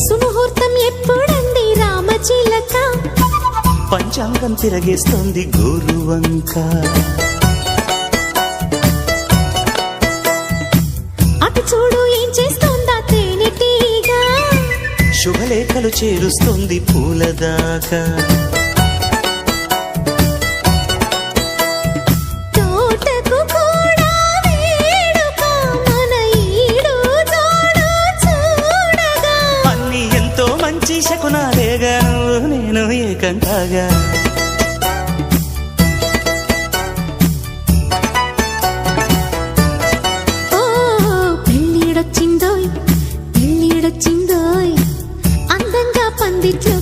సుముహూర్తం ఎప్పుడండి రామచిలక పంచాంగం తిరగేస్తుంది గోరువంక అటు చూడు ఏం చేస్తుందా తేనెటీగా శుభలేఖలు చేరుస్తుంది పూలదాకా తోటకు కూడా వేడుక మన ఈడు జోడు చూడగా అన్ని ఎంతో మంచి శకునాలేగా నువ్వు నేను ఏకం కాగా పెళ్ళిడొచ్చిందోయ్ అందంగా పందిట్లో